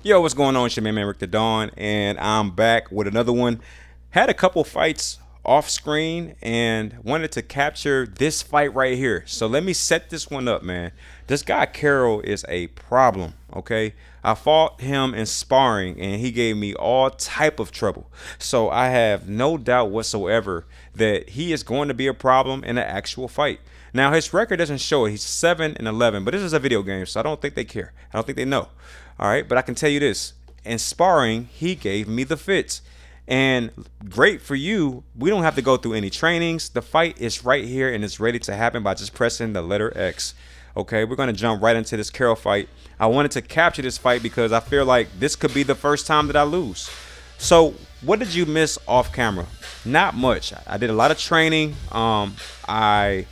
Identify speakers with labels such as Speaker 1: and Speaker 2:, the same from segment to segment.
Speaker 1: Yo, what's going on? It's your man Rick the Dawn, and I'm back with another one. Had a couple fights off screen and wanted to capture this fight right here. So let me set this one up, man. This guy Carroll is a problem, okay? I fought him in sparring and he gave me all type of trouble. So I have no doubt whatsoever that he is going to be a problem in an actual fight. Now his record doesn't show it. He's 7-11, but this is a video game, so I don't think they care. I don't think they know. All right, but I can tell you this: in sparring, he gave me the fits. And great for you, we don't have to go through any trainings. The fight is right here and it's ready to happen by just pressing the letter X. Okay, we're gonna jump right into this Carroll fight. I wanted to capture this fight because I feel like this could be the first time that I lose. So, what did you miss off camera? Not much. I did a lot of training. I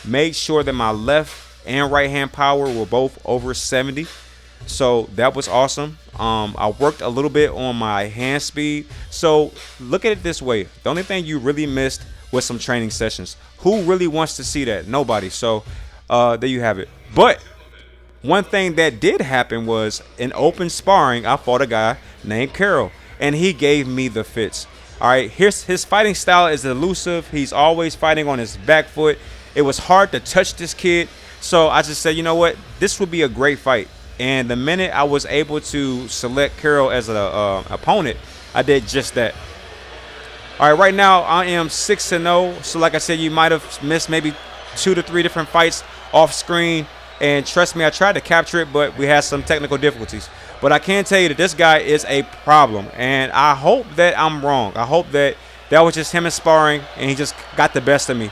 Speaker 1: made sure that my left and right hand power were both over 70. So that was awesome. I worked a little bit on my hand speed. So look at it this way: the only thing you really missed was some training sessions. Who really wants to see that? Nobody. So there you have it. But one thing that did happen was in open sparring, I fought a guy named Carroll, and he gave me the fits. All right, his fighting style is elusive. He's always fighting on his back foot. It was hard to touch this kid. So I just said, you know what? This would be a great fight. And the minute I was able to select Carroll as an opponent, I did just that. All right, right now I am 6-0. So like I said, you might have missed maybe 2 to 3 different fights off screen. And trust me, I tried to capture it, but we had some technical difficulties. But I can tell you that this guy is a problem. And I hope that I'm wrong. I hope that was just him in sparring and he just got the best of me.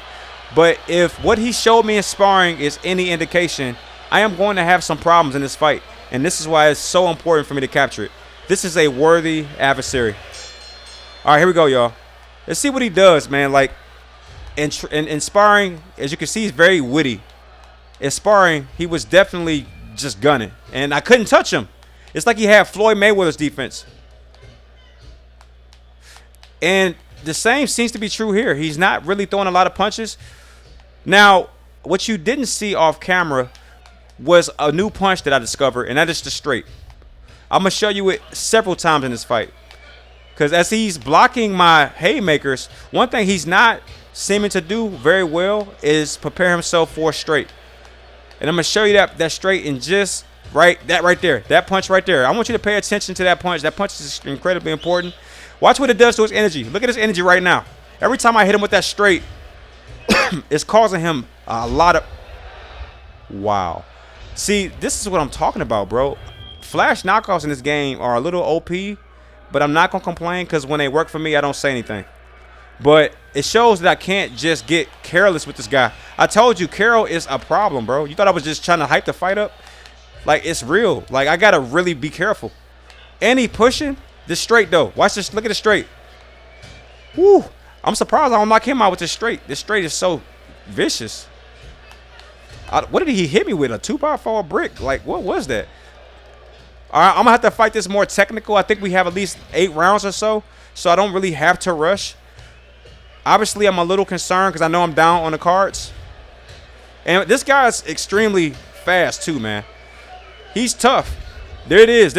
Speaker 1: But if what he showed me in sparring is any indication, I am going to have some problems in this fight, and this is why it's so important for me to capture it. This is a worthy adversary. All right, here we go, y'all. Let's see what he does, man. Like, in sparring, as you can see, he's very witty. In sparring, he was definitely just gunning, and I couldn't touch him. It's like he had Floyd Mayweather's defense. And the same seems to be true here. He's not really throwing a lot of punches. Now, what you didn't see off camera was a new punch that I discovered, and that is the straight. I'm going to show you it several times in this fight. Because as he's blocking my haymakers, one thing he's not seeming to do very well is prepare himself for a straight. And I'm going to show you that straight in just right there. That punch right there. I want you to pay attention to that punch. That punch is incredibly important. Watch what it does to his energy. Look at his energy right now. Every time I hit him with that straight, it's causing him a lot of... Wow. See, this is what I'm talking about, bro. Flash knockouts in this game are a little OP, but I'm not going to complain because when they work for me, I don't say anything. But it shows that I can't just get careless with this guy. I told you, Carroll is a problem, bro. You thought I was just trying to hype the fight up? Like, it's real. Like, I got to really be careful. And he pushing this straight, though. Watch this. Look at the straight. Woo. I'm surprised I don't knock him out with this straight. This straight is so vicious. What did he hit me with? A 2x4 brick? Like, what was that? All right, I'm going to have to fight this more technical. I think we have at least 8 rounds or so I don't really have to rush. Obviously, I'm a little concerned because I know I'm down on the cards. And this guy is extremely fast, too, man. He's tough. There it is.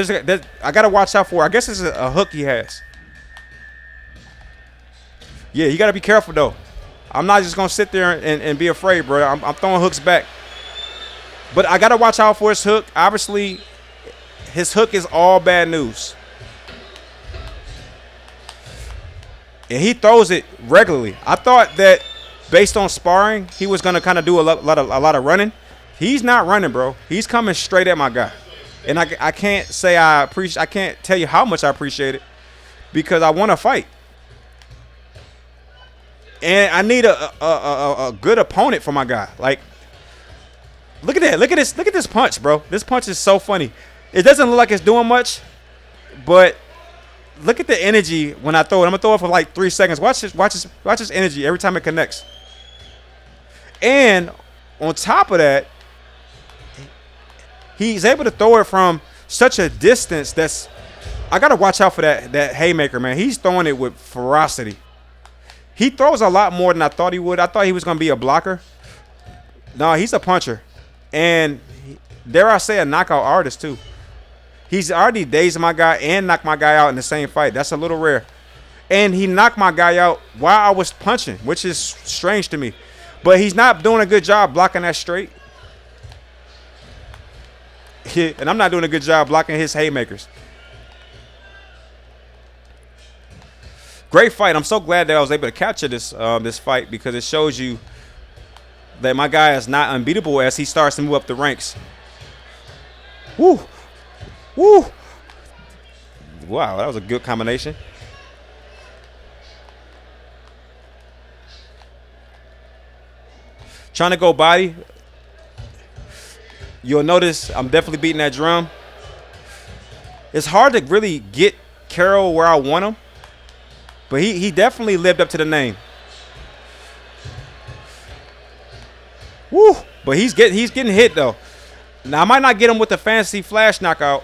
Speaker 1: I got to watch out for it. I guess it's a hook he has. Yeah, you got to be careful, though. I'm not just going to sit there and be afraid, bro. I'm throwing hooks back. But I got to watch out for his hook. Obviously, his hook is all bad news. And he throws it regularly. I thought that based on sparring, he was going to kind of do a lot of running. He's not running, bro. He's coming straight at my guy. And I can't say I can't tell you how much I appreciate it because I want to fight. And I need a good opponent for my guy. Like, look at that. Look at this punch, bro. This punch is so funny. It doesn't look like it's doing much, but look at the energy when I throw it. I'm gonna throw it for like 3 seconds. Watch this energy every time it connects. And on top of that, he's able to throw it from such a distance that's I gotta watch out for that haymaker, man. He's throwing it with ferocity. He throws a lot more than I thought he would. I thought he was going to be a blocker. No, he's a puncher. And dare I say a knockout artist too. He's already dazed my guy and knocked my guy out in the same fight. That's a little rare. And he knocked my guy out while I was punching, which is strange to me. But he's not doing a good job blocking that straight. And I'm not doing a good job blocking his haymakers. Great fight. I'm so glad that I was able to capture this this fight because it shows you that my guy is not unbeatable as he starts to move up the ranks. Woo! Woo! Wow, that was a good combination. Trying to go body. You'll notice I'm definitely beating that drum. It's hard to really get Carroll where I want him, but he definitely lived up to the name. Woo! But he's getting hit though. Now I might not get him with the fancy flash knockout,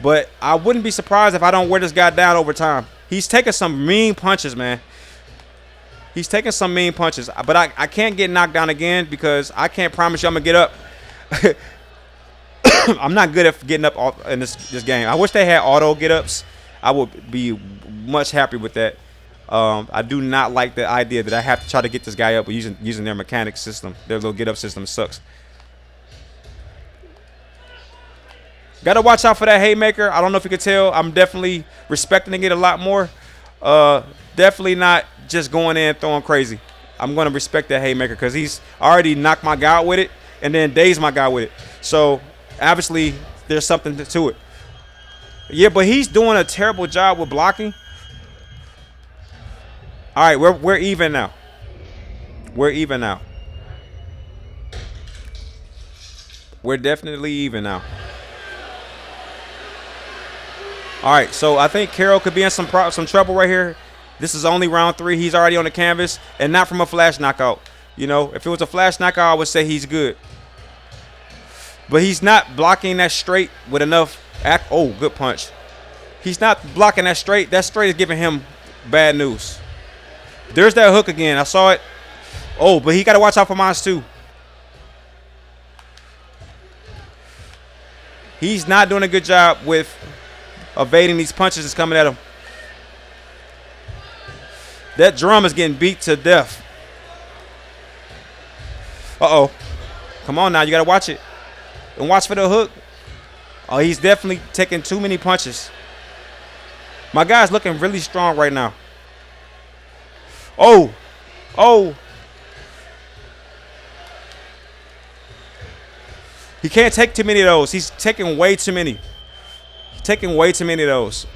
Speaker 1: but I wouldn't be surprised if I don't wear this guy down over time. He's taking some mean punches, man. He's taking some mean punches, but I can't get knocked down again because I can't promise you I'm gonna get up. I'm not good at getting up in this game. I wish they had auto get-ups. I would be much happier with that. I do not like the idea that I have to try to get this guy up using their mechanic system. Their little get-up system sucks. Got to watch out for that haymaker. I don't know if you can tell. I'm definitely respecting it a lot more. Definitely not just going in and throwing crazy. I'm going to respect that haymaker because he's already knocked my guy out with it and then dazed my guy with it. So, obviously, there's something to it. Yeah, but he's doing a terrible job with blocking. All right, we're even now. We're even now. We're definitely even now. All right, so I think Carroll could be in some trouble right here. This is only round 3. He's already on the canvas, and not from a flash knockout. You know, if it was a flash knockout, I would say he's good. But he's not blocking that straight with enough. Oh, good punch. He's not blocking that straight. That straight is giving him bad news. There's that hook again. I saw it. Oh, but he got to watch out for mine too. He's not doing a good job with evading these punches that's coming at him. That drum is getting beat to death. Uh-oh. Come on now. You got to watch it. And watch for the hook. Oh, he's definitely taking too many punches. My guy's looking really strong right now. Oh. Oh. He can't take too many of those. He's taking way too many. He's taking way too many of those.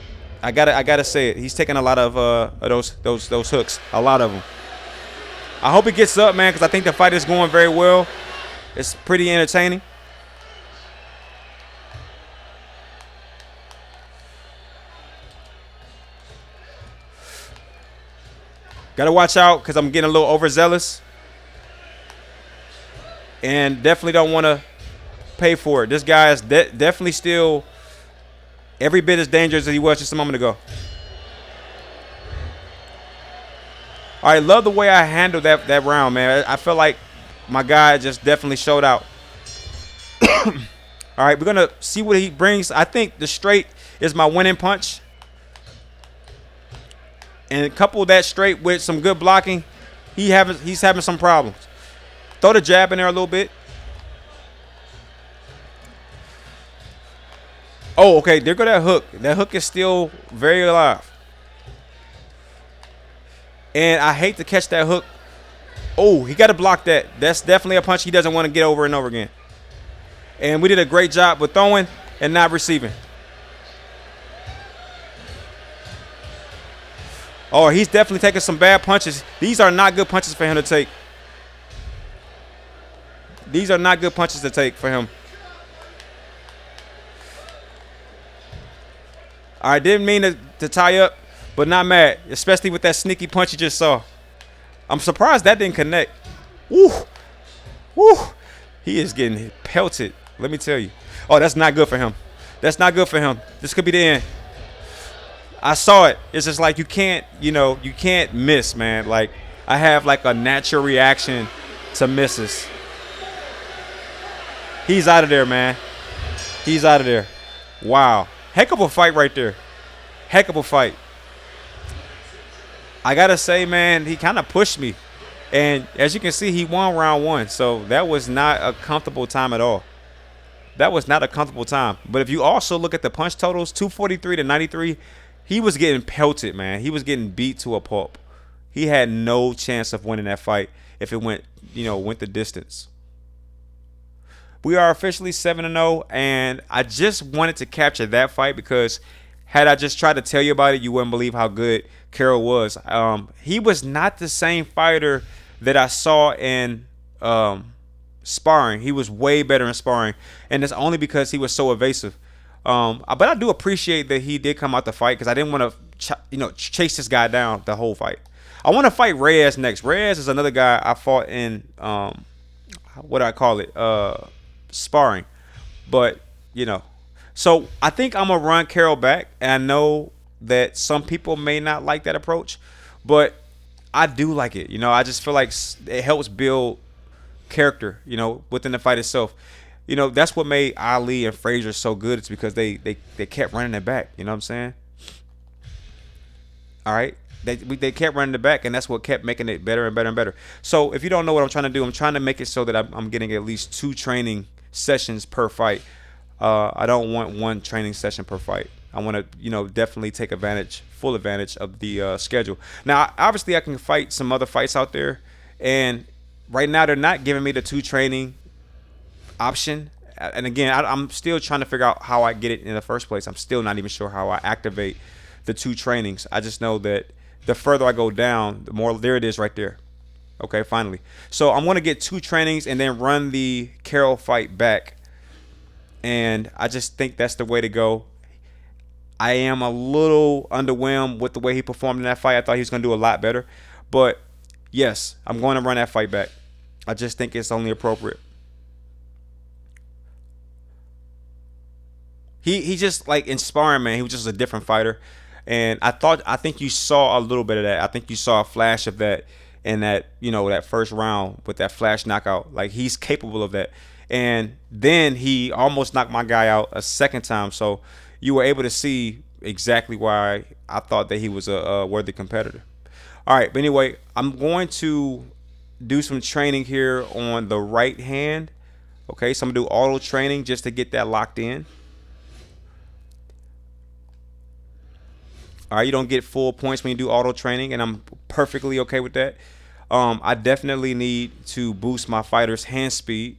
Speaker 1: I gotta say it. He's taking a lot of those hooks. A lot of them. I hope he gets up, man, because I think the fight is going very well. It's pretty entertaining. Gotta watch out because I'm getting a little overzealous. And definitely don't want to pay for it. This guy is definitely still every bit as dangerous as he was just a moment ago. All right, love the way I handled that round, man. I feel like my guy just definitely showed out. All right, we're going to see what he brings. I think the straight is my winning punch. And couple that straight with some good blocking, he's having some problems. Throw the jab in there a little bit. Oh, okay, there go that hook. That hook is still very alive. And I hate to catch that hook. Oh, he got to block that. That's definitely a punch he doesn't want to get over and over again. And we did a great job with throwing and not receiving. Oh, he's definitely taking some bad punches. These are not good punches for him to take. These are not good punches to take for him. All right, didn't mean to tie up, but not mad, especially with that sneaky punch you just saw. I'm surprised that didn't connect. Woo. Woo. He is getting pelted, let me tell you. Oh, that's not good for him. That's not good for him. This could be the end. I saw it. It's just like you can't miss, man. Like, I have like a natural reaction to misses. He's out of there, man. He's out of there. Wow. Heck of a fight right there. Heck of a fight. I gotta say, man, he kind of pushed me. And as you can see, he won round one. So that was not a comfortable time at all. That was not a comfortable time. But if you also look at the punch totals, 243 to 93, he was getting pelted, man. He was getting beat to a pulp. He had no chance of winning that fight if it went the distance. We are officially 7-0, and I just wanted to capture that fight because had I just tried to tell you about it, you wouldn't believe how good Carroll was. He was not the same fighter that I saw in sparring. He was way better in sparring, and it's only because he was so evasive. But I do appreciate that he did come out the fight because I didn't want to, chase this guy down the whole fight. I want to fight Reyes next. Reyes is another guy I fought in, what do I call it, sparring. But, so I think I'm going to run Carroll back. And I know that some people may not like that approach, but I do like it. I just feel like it helps build character, within the fight itself. That's what made Ali and Frazier so good. It's because they kept running it back. You know what I'm saying? All right. They kept running it back, and that's what kept making it better and better and better. So if you don't know what I'm trying to do, I'm trying to make it so that I'm getting at least 2 training sessions per fight. I don't want 1 training session per fight. I want to, definitely take full advantage of the schedule. Now, obviously, I can fight some other fights out there, and right now they're not giving me the 2 training option. And again, I'm still trying to figure out how I get it in the first place. I'm still not even sure how I activate the 2 trainings. I just know that the further I go down, the more there it is right there. Okay, finally. So I'm going to get 2 trainings and then run the Carroll fight back. And I just think that's the way to go. I am a little underwhelmed with the way he performed in that fight. I thought he was going to do a lot better. But yes, I'm going to run that fight back. I just think it's only appropriate. He just, like, in sparring, man, he was just a different fighter. And I think you saw a little bit of that. I think you saw a flash of that in that, that first round with that flash knockout. Like, he's capable of that. And then he almost knocked my guy out a second time. So you were able to see exactly why I thought that he was a worthy competitor. All right. But anyway, I'm going to do some training here on the right hand. Okay. So I'm going to do auto training just to get that locked in. All right, you don't get full points when you do auto training, and I'm perfectly okay with that. I definitely need to boost my fighter's hand speed.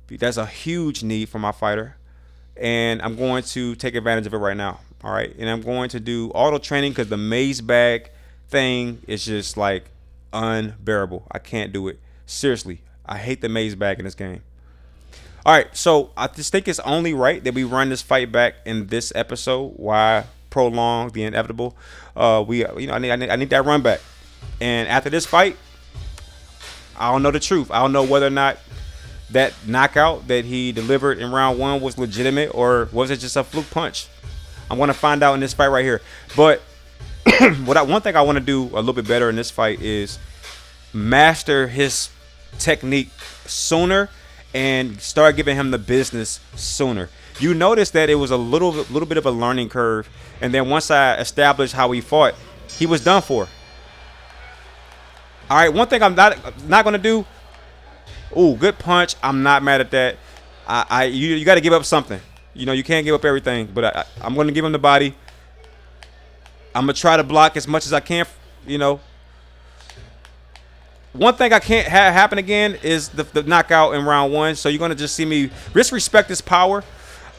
Speaker 1: That's a huge need for my fighter, and I'm going to take advantage of it right now. All right, and I'm going to do auto training because the maze bag thing is just like unbearable. I can't do it. Seriously, I hate the maze bag in this game. All right, so I just think it's only right that we run this fight back in this episode. Why prolong the inevitable? I need that run back. And after this fight, I don't know the truth. I don't know whether or not that knockout that he delivered in round 1 was legitimate or was it just a fluke punch. I'm going to find out in this fight right here. But one thing I want to do a little bit better in this fight is master his technique sooner and start giving him the business sooner. You notice that it was a little bit of a learning curve, and then once I established how he fought, he was done for. All right, one thing I'm not gonna do. Ooh, good punch. I'm not mad at that. You got to give up something. You can't give up everything, but I'm gonna give him the body. I'm gonna try to block as much as I can. One thing I can't have happen again is the knockout in round 1. So you're gonna just see me respect his power.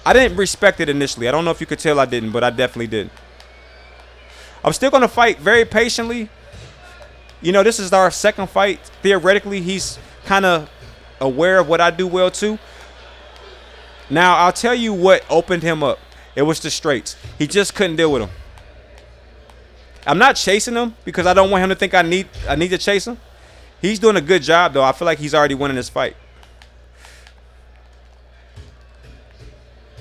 Speaker 1: I didn't respect it initially. I don't know if you could tell I didn't, but I definitely did. I'm still going to fight very patiently. This is our second fight. Theoretically, he's kind of aware of what I do well, too. Now, I'll tell you what opened him up. It was the straights. He just couldn't deal with them. I'm not chasing him because I don't want him to think I need to chase him. He's doing a good job, though. I feel like he's already winning this fight.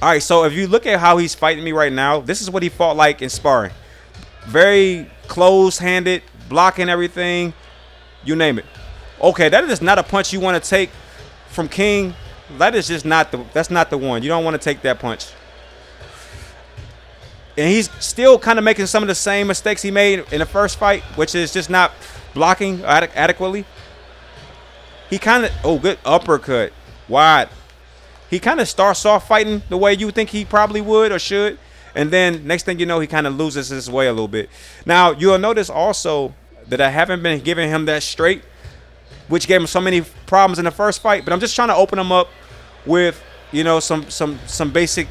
Speaker 1: All right, so if you look at how he's fighting me right now, this is what he fought like in sparring. Very close-handed, blocking everything, you name it. Okay, that is not a punch you want to take from King. That is just that's not the one. You don't want to take that punch. And he's still kind of making some of the same mistakes he made in the first fight, which is just not blocking adequately. He kind of, oh, good uppercut, wide. He kind of starts off fighting the way you think he probably would or should. And then next thing you know, he kind of loses his way a little bit. Now, you'll notice also that I haven't been giving him that straight, which gave him so many problems in the first fight. But I'm just trying to open him up with, you know, some basic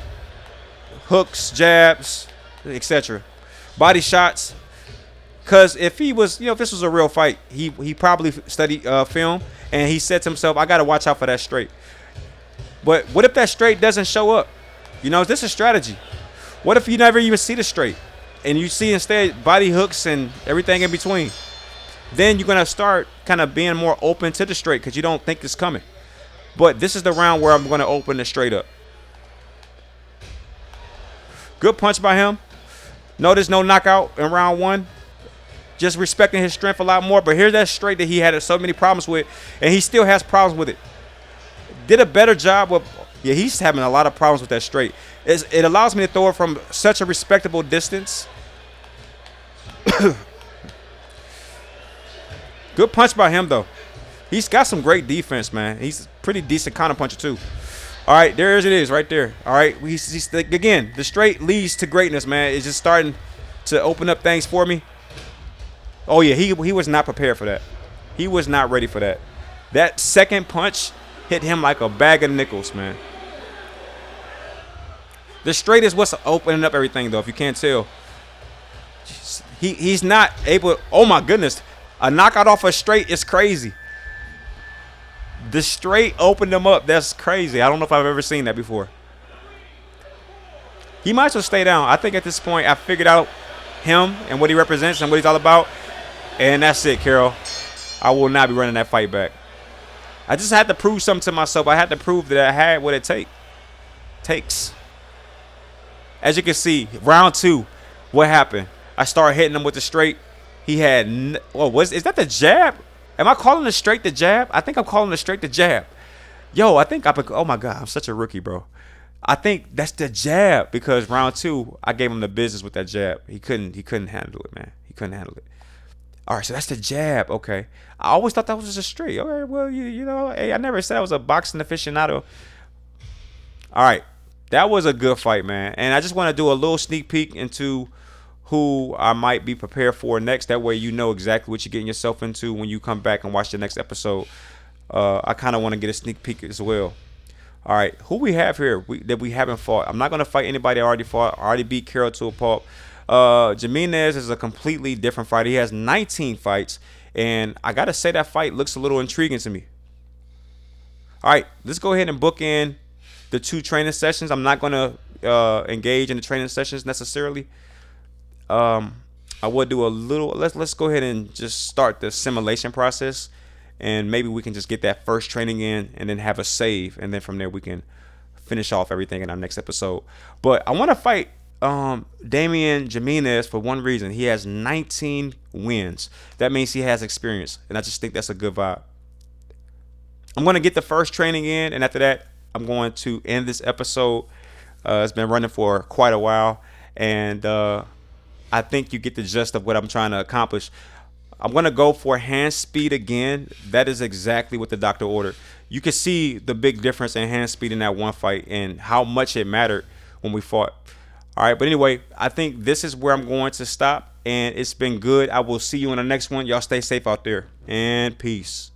Speaker 1: hooks, jabs, etc. Body shots. Because if he was, you know, if this was a real fight, he probably studied film. And he said to himself, I got to watch out for that straight. But what if that straight doesn't show up? You know, this is strategy. What if you never even see the straight and you see instead body hooks and everything in between? Then you're going to start kind of being more open to the straight because you don't think it's coming. But this is the round where I'm going to open the straight up. Good punch by him. Notice no knockout in round one. Just respecting his strength a lot more. But here's that straight that he had so many problems with, and he still has problems with it. Did a better job with, yeah, he's having a lot of problems with that straight. It allows me to throw it from such a respectable distance. Good punch by him, though. He's got some great defense, man. He's a pretty decent counter puncher, too. All right, there it is right there. All right, again, the straight leads to greatness, man. It's just starting to open up things for me. Oh, yeah, he was not prepared for that. He was not ready for that. That second punch hit him like a bag of nickels, man. The straight is what's opening up everything, though, if you can't tell. He's not able. Oh, my goodness. A knockout off a straight is crazy. The straight opened him up. That's crazy. I don't know if I've ever seen that before. He might as well stay down. I think at this point I figured out him and what he represents and what he's all about. And that's it, Carol. I will not be running that fight back. I just had to prove something to myself. I had to prove that I had what it takes. As you can see, round two, what happened? I started hitting him with the straight. He had, is that the jab? Am I calling the straight the jab? I think I'm calling the straight the jab. Yo, I think oh my God, I'm such a rookie, bro. I think that's the jab because round two, I gave him the business with that jab. He couldn't handle it, man. He couldn't handle it. All right, so that's the jab. Okay. I always thought that was just a straight. All right, well, you know, hey, I never said I was a boxing aficionado. All right. That was a good fight, man. And I just want to do a little sneak peek into who I might be prepared for next. That way you know exactly what you're getting yourself into when you come back and watch the next episode. I kind of want to get a sneak peek as well. All right, who we have here that we haven't fought. I'm not going to fight anybody I already fought. I already beat Carol to a pulp. Jimenez is a completely different fighter. He has 19 fights. And I got to say that fight looks a little intriguing to me. All right, let's go ahead and book in the 2 training sessions. I'm not going to engage in the training sessions necessarily. I will do a little. Let's go ahead and just start the simulation process, and maybe we can just get that first training in, and then have a save, and then from there we can finish off everything in our next episode. But I want to fight Damian Jimenez for one reason. He has 19 wins. That means he has experience, and I just think that's a good vibe. I'm going to get the first training in, and after that, I'm going to end this episode. It's been running for quite a while, and I think you get the gist of what I'm trying to accomplish. I'm going to go for hand speed again. That is exactly what the doctor ordered. You can see the big difference in hand speed in that one fight and how much it mattered when we fought. All right, but anyway, I think this is where I'm going to stop, and it's been good. I will see you in the next one. Y'all stay safe out there, and peace.